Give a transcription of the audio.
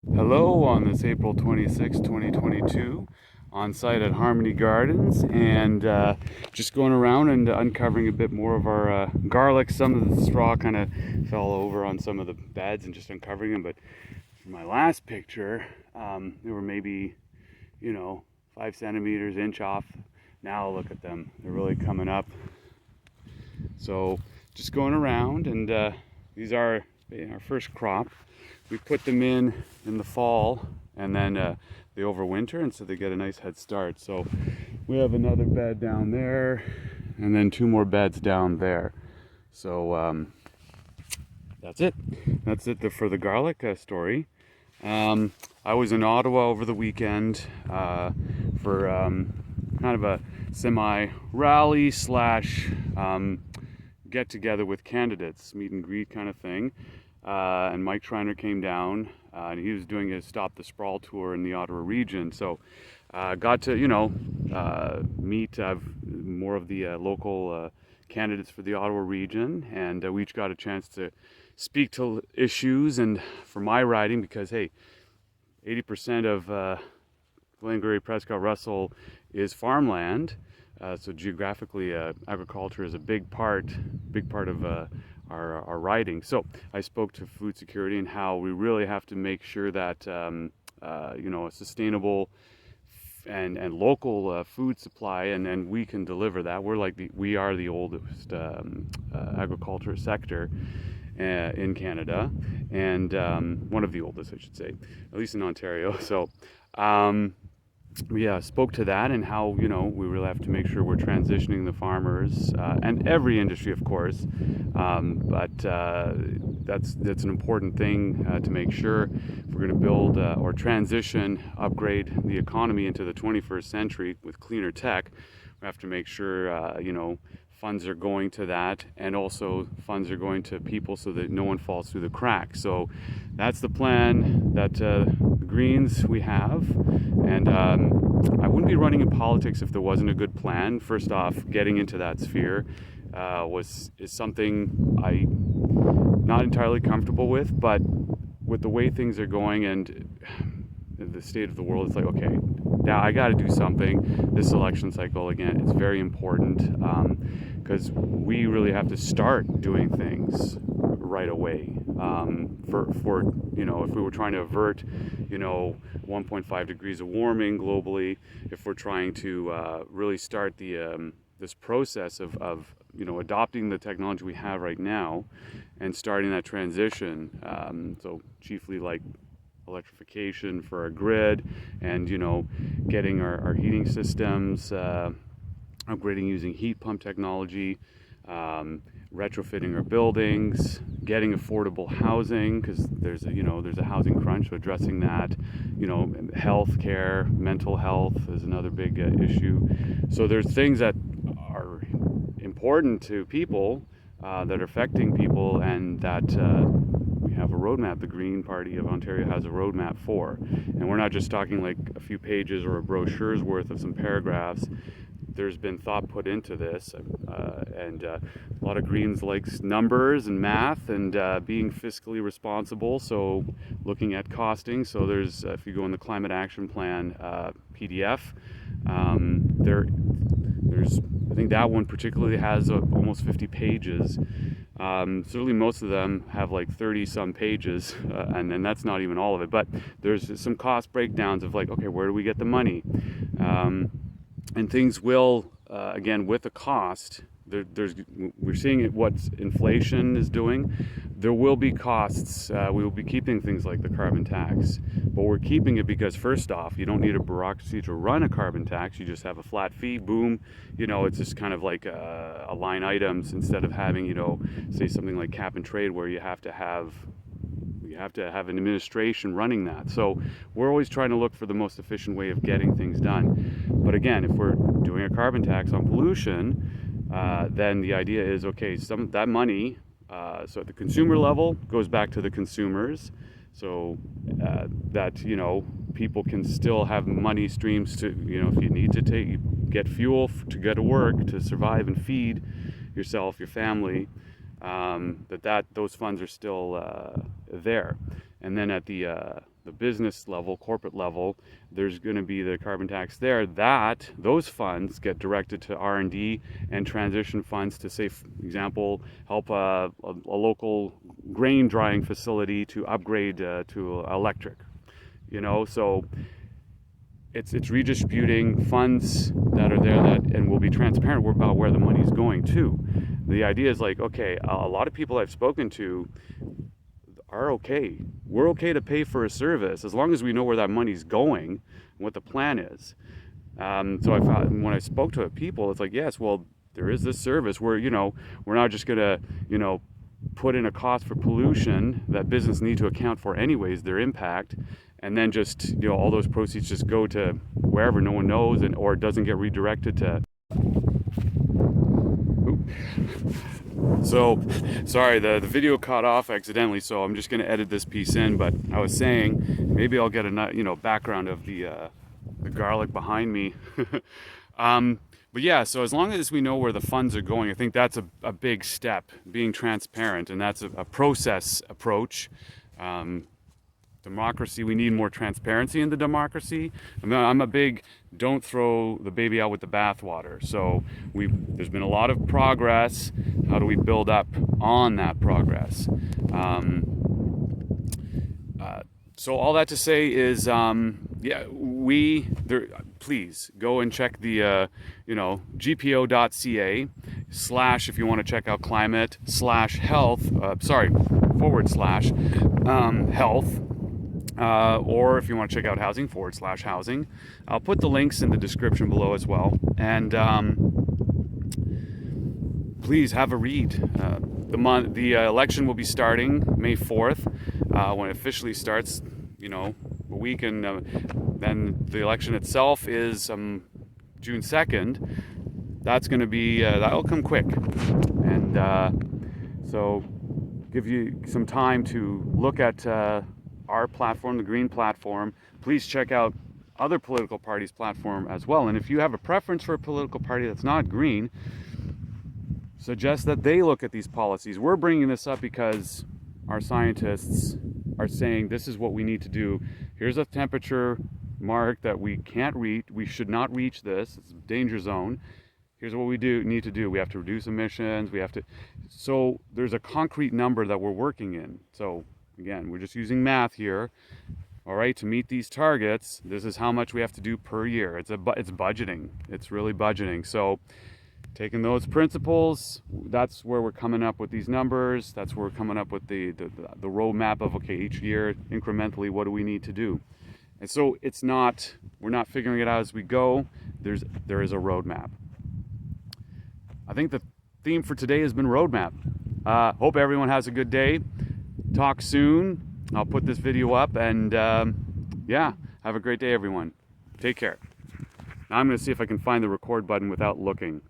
Hello on this April 26, 2022, on site at Harmony Gardens, and just going around and uncovering a bit more of our garlic. Some of the straw kind of fell over on some of the beds and just uncovering them, but for my last picture, they were maybe, 5 centimeters, inch off. Now look at them, they're really coming up. So just going around, and these are our first crop. We put them in the fall, and then they overwinter, and so they get a nice head start. So we have another bed down there, and then 2 more beds down there. So that's it. That's it for the garlic story. I was in Ottawa over the weekend for kind of a semi-rally slash get together with candidates, meet and greet kind of thing. And Mike Schreiner came down, and he was doing his Stop the Sprawl tour in the Ottawa region. So got to, meet more of the local candidates for the Ottawa region, and we each got a chance to speak to issues. And for my riding, because hey, 80% of Glengarry, Prescott, Russell is farmland. So geographically, agriculture is a big part of our riding. So I spoke to food security and how we really have to make sure that a sustainable and local food supply, and we can deliver that. We are the oldest agriculture sector in Canada, and one of the oldest, I should say, at least in Ontario. So we spoke to that and how we really have to make sure we're transitioning the farmers and every industry, of course, but that's an important thing to make sure if we're going to build or upgrade the economy into the 21st century with cleaner tech. We have to make sure funds are going to that, and also funds are going to people so that no one falls through the cracks. So that's the plan that the Greens we have, and I wouldn't be running in politics if there wasn't a good plan. First off, getting into that sphere is something I'm not entirely comfortable with, but with the way things are going and the state of the world, it's like, okay, now I got to do something. This election cycle, again, it's very important because we really have to start doing things right away. For if we were trying to avert 1.5 degrees of warming globally, if we're trying to really start this process of adopting the technology we have right now and starting that transition, so chiefly like electrification for our grid, and getting our heating systems upgrading using heat pump technology, retrofitting our buildings, getting affordable housing, because there's a housing crunch, so addressing that. Health care, mental health is another big issue. So there's things that are important to people that are affecting people, and that we have a roadmap. The Green Party of Ontario has a roadmap for, and we're not just talking like a few pages or a brochure's worth of some paragraphs. There's been thought put into this, and a lot of Greens likes numbers and math and being fiscally responsible, so looking at costing. So there's, if you go in the Climate Action Plan PDF, there's, I think that one particularly has almost 50 pages. Certainly most of them have like 30 some pages, and then that's not even all of it, but there's some cost breakdowns of like, okay, where do we get the money? And things will, again, with the cost, we're seeing what inflation is doing. There will be costs. We will be keeping things like the carbon tax, but we're keeping it because, first off, you don't need a bureaucracy to run a carbon tax. You just have a flat fee, boom. It's just kind of like a line items, instead of having, say something like cap and trade, where you have to have an administration running that. So we're always trying to look for the most efficient way of getting things done. But again, if we're doing a carbon tax on pollution, then the idea is, okay, that money, so at the consumer level, goes back to the consumers, so that people can still have money streams to, if you need to get fuel to go to work, to survive and feed yourself, your family, those funds are still there. And then at the the business level, corporate level, there's going to be the carbon tax there. Those funds get directed to R&D and transition funds to, say, for example, help a local grain drying facility to upgrade to electric. So it's redistributing funds that are there and will be transparent about where the money is going to. The idea is like, okay, a lot of people I've spoken to are okay. We're okay to pay for a service as long as we know where that money's going and what the plan is. So I found when I spoke to people, it's like, yes, well, there is this service where, we're not just gonna, put in a cost for pollution that business need to account for anyways, their impact, and then just, all those proceeds just go to wherever no one knows, or it doesn't get redirected to. So, sorry, the video caught off accidentally, so I'm just going to edit this piece in. But I was saying, maybe I'll get a background of the garlic behind me. But yeah, so as long as we know where the funds are going, I think that's a big step, being transparent, and that's a process approach. Democracy, we need more transparency in the democracy. I'm a big don't throw the baby out with the bathwater. So there's been a lot of progress. How do we build up on that progress? So all that to say is, please go and check the gpo.ca / if you want to check out climate / health, / health. Or if you want to check out housing / housing. I'll put the links in the description below as well. And please have a read. The election will be starting May 4th when it officially starts, a week, and then the election itself is June 2nd. That's going to be, that'll come quick. And so give you some time to look at our platform, the Green Platform. Please check out other political parties' platform as well. And if you have a preference for a political party that's not green, suggest that they look at these policies. We're bringing this up because our scientists are saying this is what we need to do. Here's a temperature mark that we can't reach. We should not reach this. It's a danger zone. Here's what we need to do. We have to reduce emissions. So there's a concrete number that we're working in. So again, we're just using math here. All right, to meet these targets, this is how much we have to do per year. It's budgeting. It's really budgeting. So taking those principles, that's where we're coming up with these numbers. That's where we're coming up with the roadmap of, okay, each year, incrementally, what do we need to do? And so we're not figuring it out as we go. There is a roadmap. I think the theme for today has been roadmap. Hope everyone has a good day. Talk soon. I'll put this video up, and have a great day, everyone. Take care. Now I'm going to see if I can find the record button without looking.